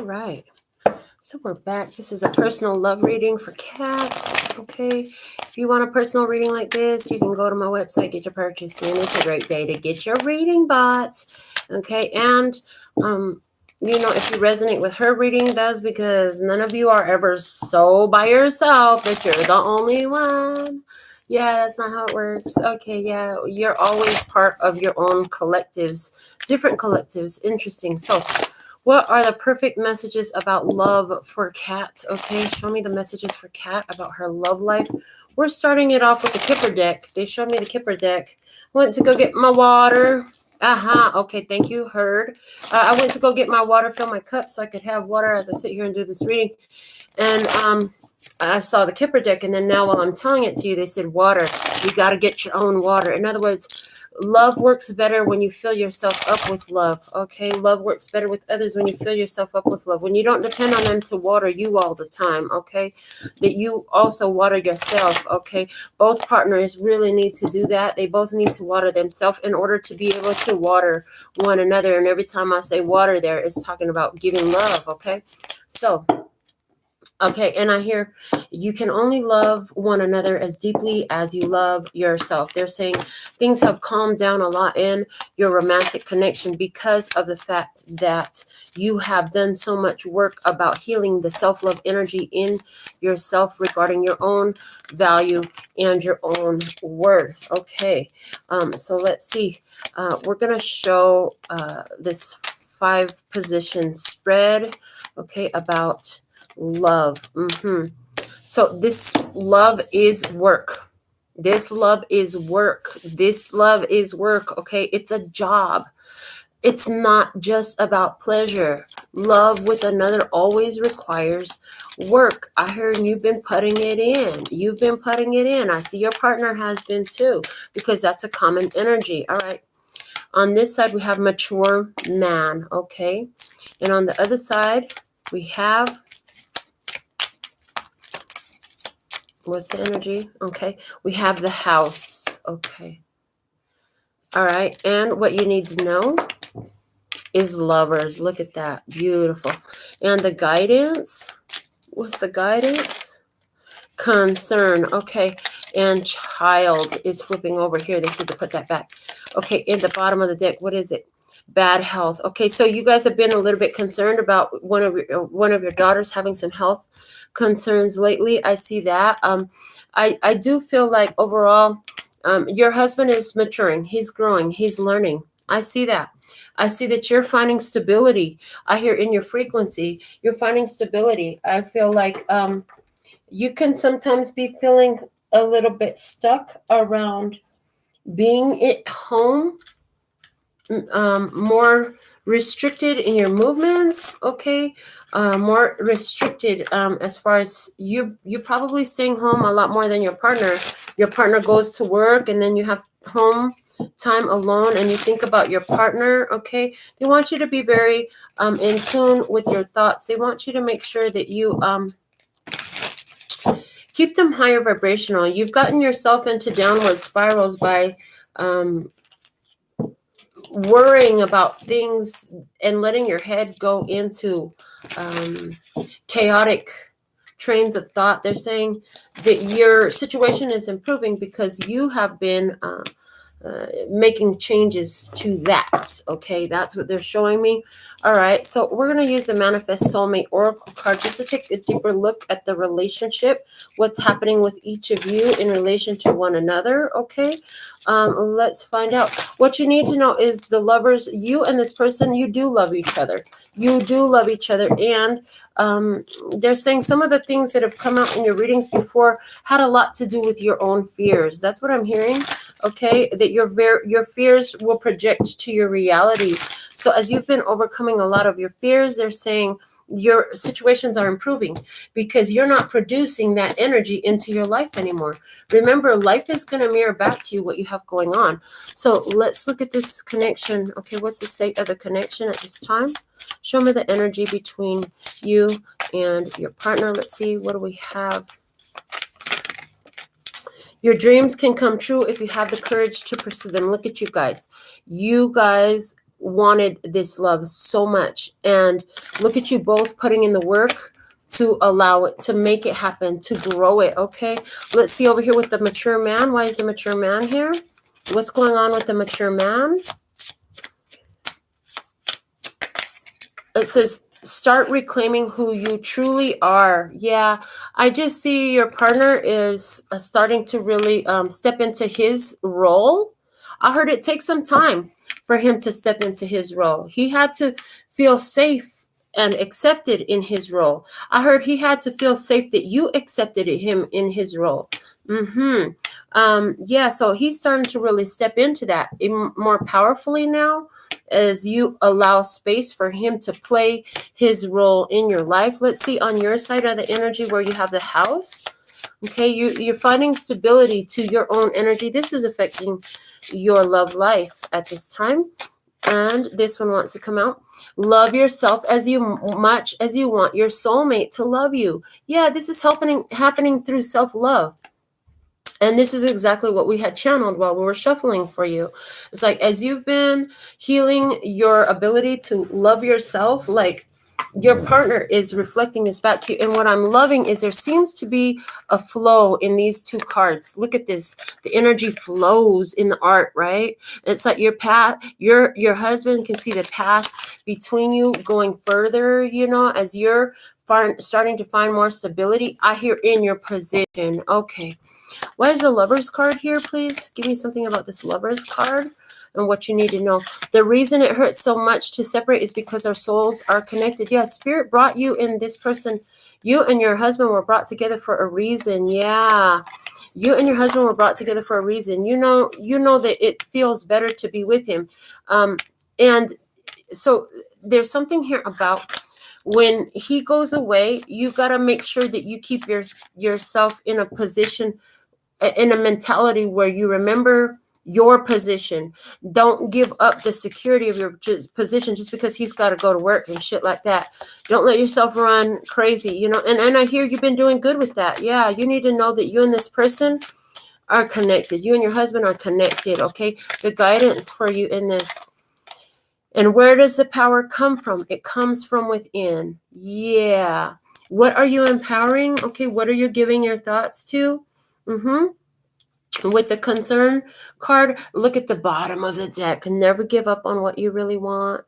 right. So we're back. This is a personal love reading for cats. Okay. If you want a personal reading like this, you can go to my website, get your purchase in. It's a great day to get your reading bots. Okay. And, if you resonate with her reading, that's because none of you are ever so by yourself that you're the only one. Yeah, that's not how it works. Okay, yeah, you're always part of your own collectives, different collectives. Interesting. So, what are the perfect messages about love for Kat? Okay, show me the messages for Kat about her love life. We're starting it off with the Kipper deck. They showed me the Kipper deck. Went to go get my water. Okay, thank you. Heard. I went to go get my water, fill my cup so I could have water as I sit here and do this reading. And I saw the Kipper deck, and then now while I'm telling it to you, they said water. You got to get your own water. In other words, love works better when you fill yourself up with love. Okay, love works better with others when you fill yourself up with love. When you don't depend on them to water you all the time. Okay, that you also water yourself. Okay, both partners really need to do that. They both need to water themselves in order to be able to water one another. And every time I say water there, it's talking about giving love. Okay, so okay, and I hear you can only love one another as deeply as you love yourself. They're saying things have calmed down a lot in your romantic connection because of the fact that you have done so much work about healing the self-love energy in yourself regarding your own value and your own worth. Okay, so let's see. We're going to show this 5-position spread, okay, about love. So this love is work. This love is work. This love is work. Okay, it's a job. It's not just about pleasure. Love with another always requires work. I heard you've been putting it in. You've been putting it in. I see your partner has been too, because that's a common energy. All right. On this side, we have mature man. Okay. And on the other side, we have, what's the energy? Okay. We have the house. Okay. All right. And what you need to know is lovers. Look at that. Beautiful. And the guidance. What's the guidance? Concern. Okay. And child is flipping over here. They said to put that back. Okay. In the bottom of the deck, what is it? Bad health. Okay. So you guys have been a little bit concerned about one of your daughters having some health concerns lately. I see that. I do feel like overall, your husband is maturing. He's growing. He's learning. I see that. I see that you're finding stability. I hear in your frequency, you're finding stability. I feel like you can sometimes be feeling a little bit stuck around being at home, more restricted in your movements. Okay, more restricted as far as you probably staying home a lot more than your partner. Your partner goes to work, and then you have home time alone, and you think about your partner. Okay, they want you to be very in tune with your thoughts. They want you to make sure that you keep them higher vibrational. You've gotten yourself into downward spirals by worrying about things and letting your head go into chaotic trains of thought. They're saying that your situation is improving because you have been making changes to that. Okay, that's what they're showing me. All right, so we're going to use the Manifest Soulmate Oracle card just to take a deeper look at the relationship, what's happening with each of you in relation to one another. Okay, let's find out. What you need to know is the lovers, you and this person, you do love each other. You do love each other, and they're saying some of the things that have come out in your readings before had a lot to do with your own fears. That's what I'm hearing. Okay, that your fears will project to your reality. So as you've been overcoming a lot of your fears, they're saying your situations are improving because you're not producing that energy into your life anymore. Remember, life is going to mirror back to you what you have going on. So let's look at this connection. Okay, what's the state of the connection at this time? Show me the energy between you and your partner. Let's see, what do we have? Your dreams can come true if you have the courage to pursue them. Look at you guys. You guys wanted this love so much. And look at you both putting in the work to allow it, to make it happen, to grow it, okay? Let's see over here with the mature man. Why is the mature man here? What's going on with the mature man? It says, start reclaiming who you truly are. Yeah, I just see your partner is starting to really step into his role. I heard it takes some time for him to step into his role. He had to feel safe and accepted in his role. I heard he had to feel safe that you accepted him in his role. Yeah, so he's starting to really step into that more powerfully now, as you allow space for him to play his role in your life. Let's see on your side of the energy where you have the house. Okay, you're finding stability to your own energy. This is affecting your love life at this time. And this one wants to come out. Love yourself as much as you want your soulmate to love you. Yeah, this is happening through self-love. And this is exactly what we had channeled while we were shuffling for you. It's like, as you've been healing your ability to love yourself, like your partner is reflecting this back to you. And what I'm loving is there seems to be a flow in these two cards. Look at this. The energy flows in the art, right? It's like your path, your husband can see the path between you going further, you know, as you're starting to find more stability. I hear in your position. Okay. What is the Lover's card here, please? Give me something about this Lover's card and what you need to know. The reason it hurts so much to separate is because our souls are connected. Yeah, Spirit brought you and this person. You and your husband were brought together for a reason. Yeah. You and your husband were brought together for a reason. You know that it feels better to be with him. And so there's something here about when he goes away, you got to make sure that you keep yourself in a position, in a mentality where you remember your position. Don't give up the security of your position just because he's got to go to work and shit like that. Don't let yourself run crazy, you know. And I hear you've been doing good with that. Yeah, you need to know that you and this person are connected. You and your husband are connected, okay? The guidance for you in this. And where does the power come from? It comes from within. Yeah. What are you empowering? Okay, what are you giving your thoughts to? With the concern card, look at the bottom of the deck. Never give up on what you really want.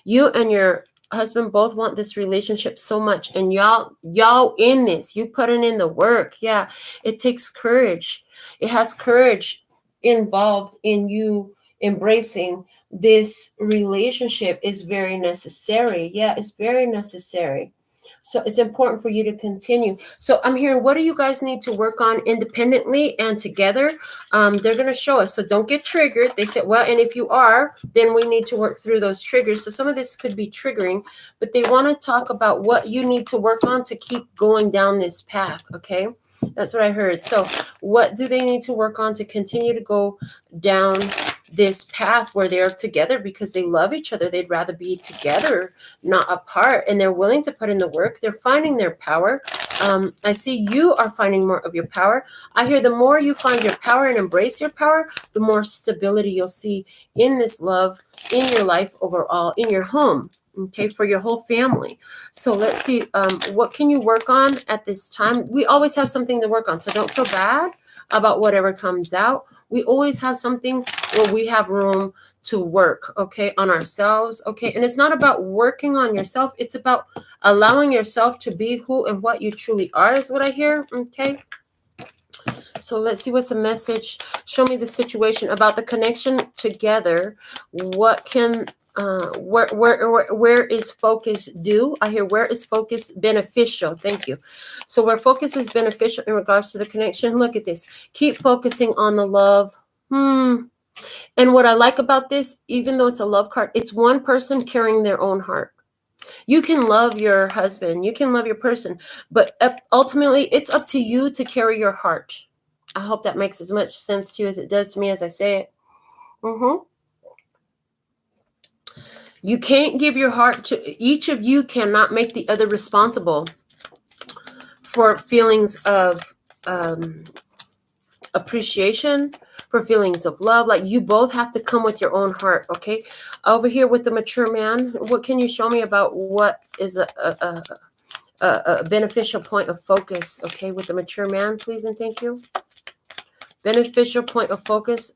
You and your husband both want this relationship so much, and y'all in this, you putting in the work. Yeah, it takes courage. It has courage involved in you embracing this relationship. Is very necessary. Yeah, it's very necessary. So it's important for you to continue. So I'm hearing, what do you guys need to work on independently and together? They're going to show us. So don't get triggered. They said, well, and if you are, then we need to work through those triggers. So some of this could be triggering, but they want to talk about what you need to work on to keep going down this path. Okay. That's what I heard. So what do they need to work on to continue to go down this path where they're together because they love each other? They'd rather be together, not apart, and they're willing to put in the work. They're finding their power. I see you are finding more of your power. I hear the more you find your power and embrace your power, the more stability you'll see in this love, in your life overall, in your home. Okay, for your whole family. So let's see, what can you work on at this time? We always have something to work on, so don't feel bad about whatever comes out. We always have something where we have room to work, okay, on ourselves, okay? And it's not about working on yourself. It's about allowing yourself to be who and what you truly are, is what I hear, okay? So let's see what's the message. Show me the situation about the connection together. What can... where is focus due? I hear, where is focus beneficial? Thank you. So where focus is beneficial in regards to the connection, look at this. Keep focusing on the love. And what I like about this, even though it's a love card, it's one person carrying their own heart. You can love your husband, you can love your person, but ultimately it's up to you to carry your heart. I hope that makes as much sense to you as it does to me as I say it. You can't give your heart to, each of you cannot make the other responsible for feelings of appreciation, for feelings of love. Like you both have to come with your own heart, okay? Over here with the mature man, what can you show me about what is a beneficial point of focus, okay, with the mature man, please and thank you. Beneficial point of focus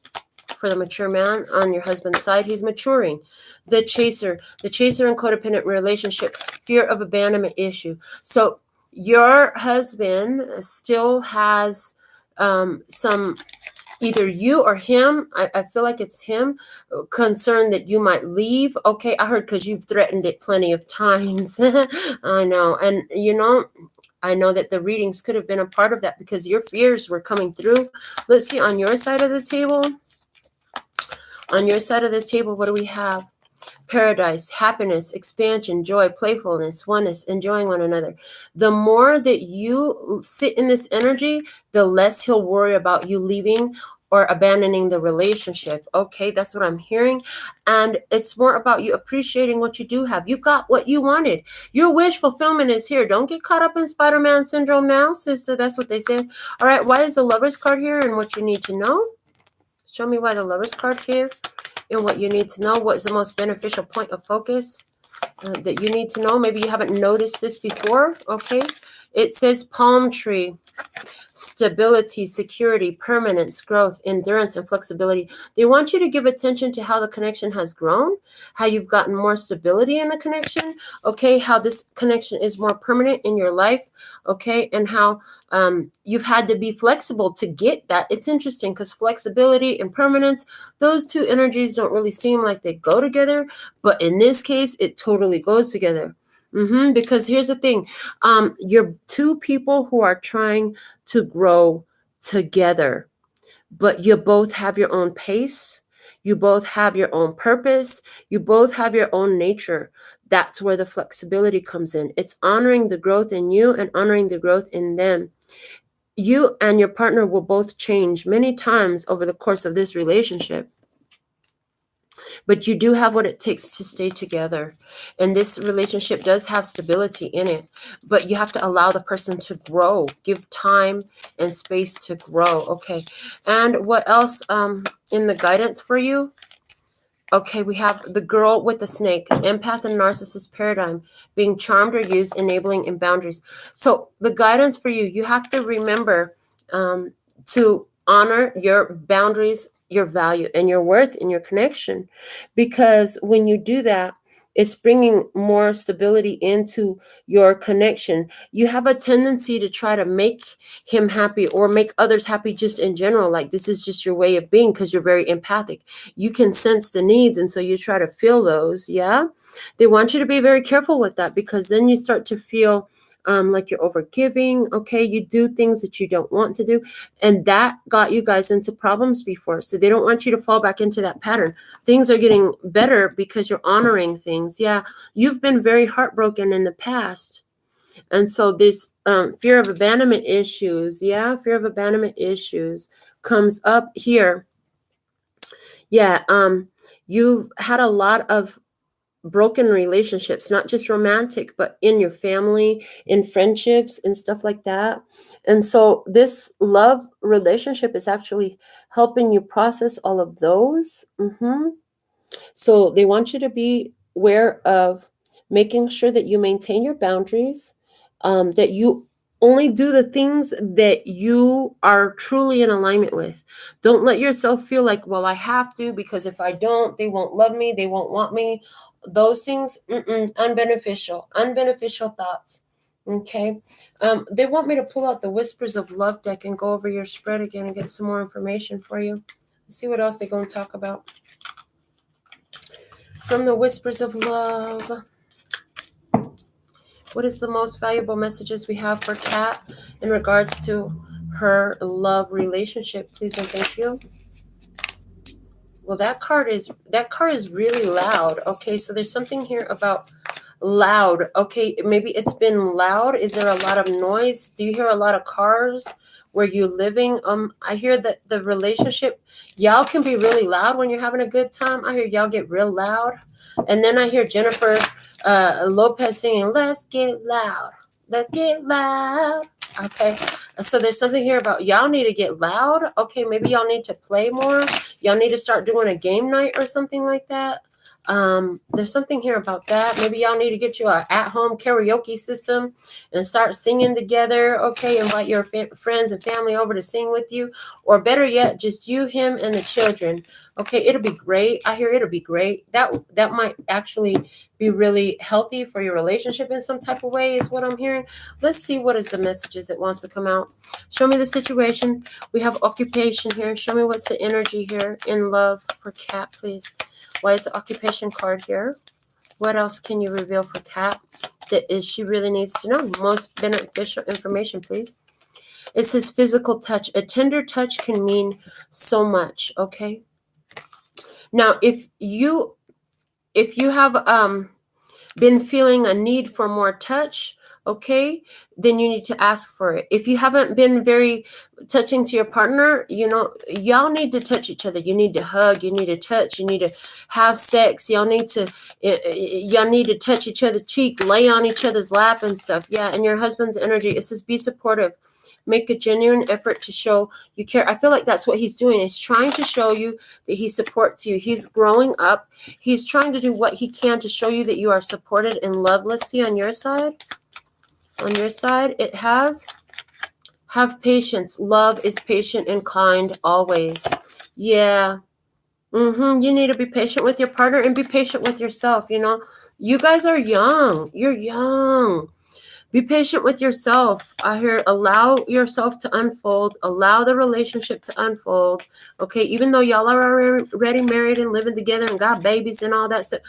for the mature man on your husband's side. He's maturing. The chaser in codependent relationship, fear of abandonment issue. So your husband still has some, either you or him, I feel like it's him, concerned that you might leave. Okay, I heard because you've threatened it plenty of times. I know. And you know, I know that the readings could have been a part of that because your fears were coming through. Let's see, on your side of the table. On your side of the table, what do we have? Paradise, happiness, expansion, joy, playfulness, oneness, enjoying one another. The more that you sit in this energy, the less he'll worry about you leaving or abandoning the relationship. Okay, that's what I'm hearing. And it's more about you appreciating what you do have. You got what you wanted. Your wish fulfillment is here. Don't get caught up in Spider-Man syndrome now, sister. That's what they said. All right, why is the Lover's card here and what you need to know? Show me why the Lover's card here and what you need to know. What is the most beneficial point of focus that you need to know? Maybe you haven't noticed this before. Okay. It says palm tree. Stability, security, permanence, growth, endurance, and flexibility. They want you to give attention to how the connection has grown, how you've gotten more stability in the connection, okay, how this connection is more permanent in your life, okay, and how you've had to be flexible to get that. It's interesting because flexibility and permanence, those two energies don't really seem like they go together, but in this case, it totally goes together. Because here's the thing, you're two people who are trying to grow together, but you both have your own pace. You both have your own purpose. You both have your own nature. That's where the flexibility comes in. It's honoring the growth in you and honoring the growth in them. You and your partner will both change many times over the course of this relationship. But you do have what it takes to stay together. And this relationship does have stability in it. But you have to allow the person to grow. Give time and space to grow. Okay. And what else in the guidance for you? Okay, we have the girl with the snake, empath and narcissist paradigm, being charmed or used, enabling and boundaries. So the guidance for you, you have to remember to honor your boundaries, your value, and your worth in your connection. Because when you do that, it's bringing more stability into your connection. You have a tendency to try to make him happy or make others happy just in general. Like this is just your way of being because you're very empathic. You can sense the needs and so you try to fill those. Yeah. They want you to be very careful with that because then you start to feel like you're overgiving. Okay. You do things that you don't want to do. And that got you guys into problems before. So they don't want you to fall back into that pattern. Things are getting better because you're honoring things. Yeah. You've been very heartbroken in the past. And so this fear of abandonment issues. Yeah. Fear of abandonment issues comes up here. Yeah. You've had a lot of broken relationships, not just romantic, but in your family, in friendships and stuff like that. And so this love relationship is actually helping you process all of those. So they want you to be aware of making sure that you maintain your boundaries, that you only do the things that you are truly in alignment with. Don't let yourself feel like, well, I have to, because if I don't, they won't love me, they won't want me. Those things, unbeneficial thoughts. Okay. They want me to pull out the Whispers of Love deck and go over your spread again and get some more information for you. Let's see what else they're going to talk about. From the Whispers of Love, what is the most valuable messages we have for Kat in regards to her love relationship? Please and thank you. Well, that card is really loud. Okay, so there's something here about loud. Okay, maybe it's been loud. Is there a lot of noise? Do you hear a lot of cars where you're living? I hear that the relationship, y'all can be really loud when you're having a good time. I hear y'all get real loud. And then I hear Jennifer Lopez singing, "Let's get loud. Let's get loud." Okay, so there's something here about y'all need to get loud. Okay, maybe y'all need to play more. Y'all need to start doing a game night or something like that. There's something here about that. Maybe y'all need to get you a at-home karaoke system and start singing together. Okay, invite your friends and family over to sing with you, or better yet, just you, him, and the children. Okay, it'll be great. I hear it'll be great. That might actually be really healthy for your relationship in some type of way, is what I'm hearing. Let's see what is the messages that wants to come out. Show me the situation. We have occupation here. Show me what's the energy here in love for Cat, please. Why is the occupation card here? What else can you reveal for Cat that is she really needs to know? Most beneficial information, please. It says physical touch. A tender touch can mean so much, okay? Now, if you have been feeling a need for more touch, okay, then you need to ask for it. If you haven't been very touching to your partner, y'all need to touch each other. You need to hug, you need to touch, you need to have sex. Y'all need to touch each other's cheek, lay on each other's lap and stuff. Yeah, and your husband's energy, it says be supportive. Make a genuine effort to show you care. I feel like that's what he's doing. He's trying to show you that he supports you. He's growing up. He's trying to do what he can to show you that you are supported and loved. Let's see on your side. On your side, it has have patience. Love is patient and kind always. Yeah. You need to be patient with your partner and be patient with yourself. You guys are young. You're young. Be patient with yourself. I hear allow yourself to unfold. Allow the relationship to unfold. Okay, even though y'all are already married and living together and got babies and all that stuff,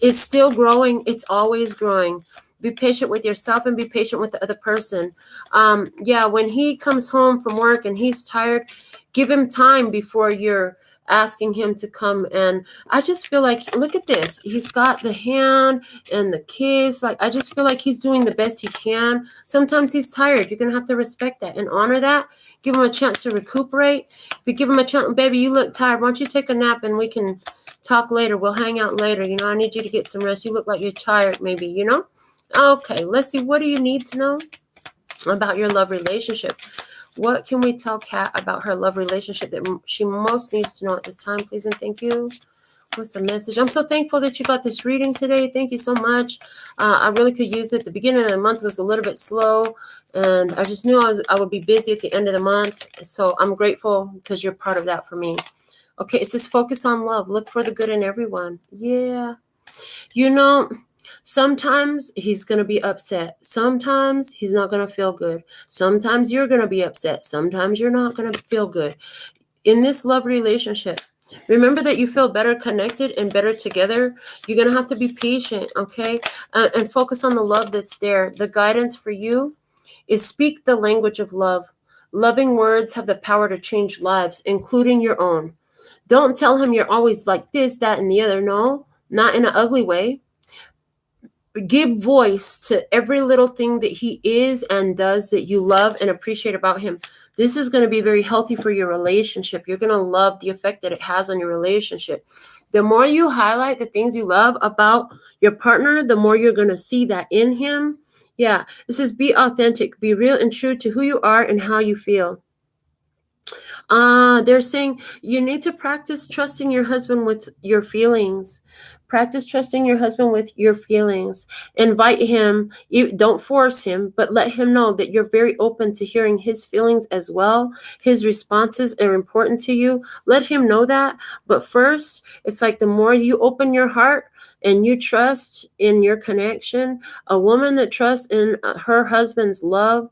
it's still growing. It's always growing. Be patient with yourself and be patient with the other person. When he comes home from work and he's tired, give him time before you're asking him to come. And I just feel like, look at this. He's got the hand and the kiss. Like, I just feel like he's doing the best he can. Sometimes he's tired. You're going to have to respect that and honor that. Give him a chance to recuperate. If you give him a chance, baby, you look tired. Why don't you take a nap and we can talk later. We'll hang out later. I need you to get some rest. You look like you're tired, maybe, Okay, let's see. What do you need to know about your love relationship? What can we tell Kat about her love relationship that she most needs to know at this time, please? And thank you. What's the message? I'm so thankful that you got this reading today. Thank you so much. I really could use it. The beginning of the month was a little bit slow, and I just knew I would be busy at the end of the month. So I'm grateful because you're part of that for me. Okay, it says focus on love. Look for the good in everyone. Yeah. Sometimes he's going to be upset. Sometimes he's not going to feel good. Sometimes you're going to be upset. Sometimes you're not going to feel good. In this love relationship, remember that you feel better connected and better together. You're going to have to be patient, okay? And focus on the love that's there. The guidance for you is speak the language of love. Loving words have the power to change lives, including your own. Don't tell him you're always like this, that, and the other. No, not in an ugly way. Give voice to every little thing that he is and does that you love and appreciate about him. This is going to be very healthy for your relationship. You're going to love the effect that it has on your relationship. The more you highlight the things you love about your partner, the more you're going to see that in him. Yeah, this is be authentic, be real and true to who you are and how you feel. They're saying you need to practice trusting your husband with your feelings. Practice trusting your husband with your feelings. Invite him. Don't force him, but let him know that you're very open to hearing his feelings as well. His responses are important to you. Let him know that. But first, it's like the more you open your heart and you trust in your connection, a woman that trusts in her husband's love,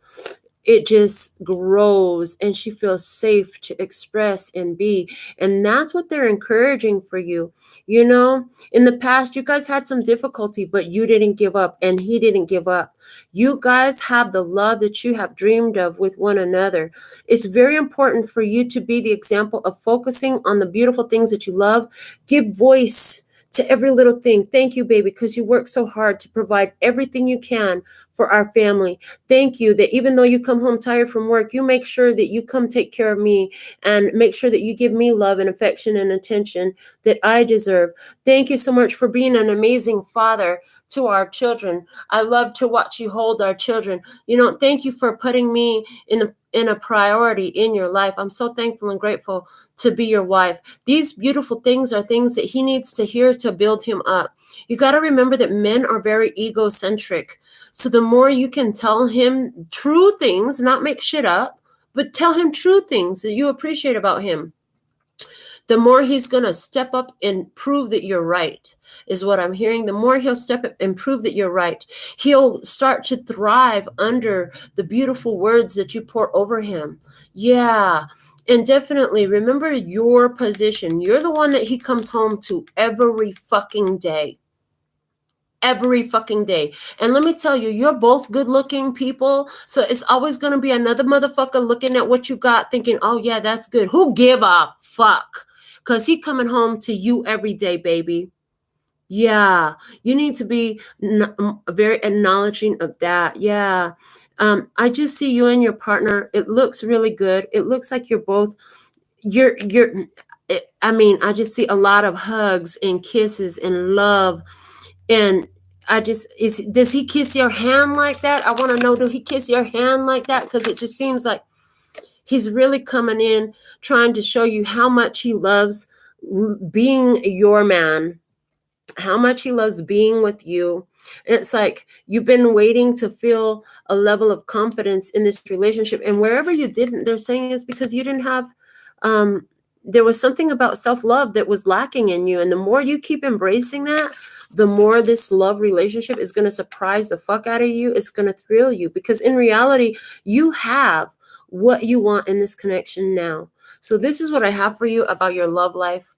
it just grows and she feels safe to express and be. And that's what they're encouraging for you. In the past, you guys had some difficulty, but you didn't give up and he didn't give up. You guys have the love that you have dreamed of with one another. It's very important for you to be the example of focusing on the beautiful things that you love. Give voice to every little thing. Thank you, baby, because you work so hard to provide everything you can for our family. Thank you that even though you come home tired from work, you make sure that you come take care of me and make sure that you give me love and affection and attention that I deserve. Thank you so much for being an amazing father to our children. I love to watch you hold our children. Thank you for putting me in a priority in your life. I'm so thankful and grateful to be your wife. These beautiful things are things that he needs to hear to build him up. You got to remember that men are very egocentric. So the more you can tell him true things, not make shit up, but tell him true things that you appreciate about him, the more he's going to step up and prove that you're right, is what I'm hearing. The more he'll step up and prove that you're right, he'll start to thrive under the beautiful words that you pour over him. Yeah. And definitely remember your position. You're the one that he comes home to every fucking day. Every fucking day. And let me tell you, you're both good looking people. So it's always going to be another motherfucker looking at what you got thinking, oh yeah, that's good. Who give a fuck? Because he coming home to you every day, baby. Yeah, you need to be very acknowledging of that. Yeah. I just see you and your partner. It looks really good. It looks like you're both, I just see a lot of hugs and kisses and love. And does he kiss your hand like that? I want to know, do he kiss your hand like that? Because it just seems like he's really coming in, trying to show you how much he loves being your man, how much he loves being with you. And it's like you've been waiting to feel a level of confidence in this relationship. And wherever you didn't, they're saying is because you didn't have, there was something about self-love that was lacking in you. And the more you keep embracing that, the more this love relationship is going to surprise the fuck out of you. It's going to thrill you because in reality, you have what you want in this connection now. So this is what I have for you about your love life.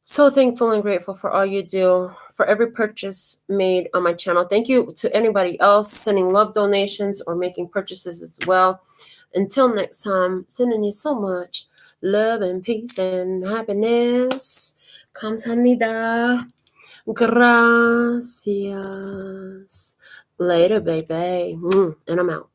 So thankful and grateful for all you do, for every purchase made on my channel. Thank you to anybody else sending love donations or making purchases as well. Until next time, sending you so much love and peace and happiness. 감사합니다. Gracias. Later, baby. And I'm out.